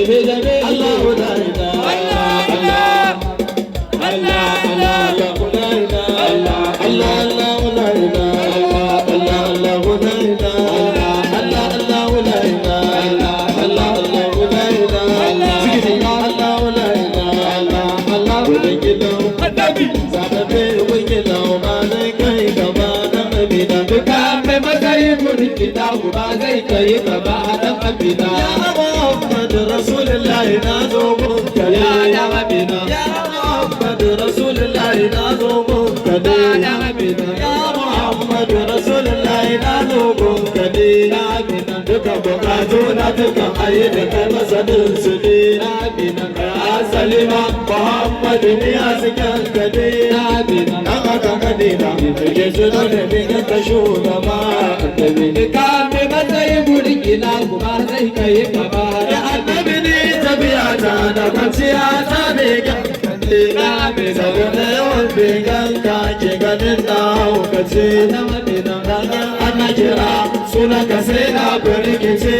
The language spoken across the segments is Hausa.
الله لا إله يا محمد رسول الله نازوك يا محمد رسول الله نازوك يا محمد رسول الله نازوك duka bukatuna duka ayyuka masanin su ne salima Muhammad ne a cikin kade dan aka kade na ke suna da bin ka shugaba annabi ka me matsayi burki na kuma sai kai gaba ya annabi ne tabiya ta da kwanciya ta ne ga saboda yawan began ka ke ganin na hukace na madina ana kira suna ka sai na burkice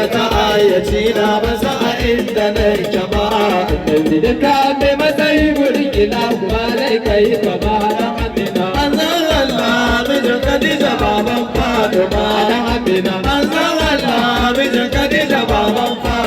kuma ta ayyaci na masa a inda na kyama da ka mai matsayi burki na kuma zai kai gaba na madina manzan Allah mijin Khadija baban Fatima na madina manzan Allah mijin Khadija baban Fatima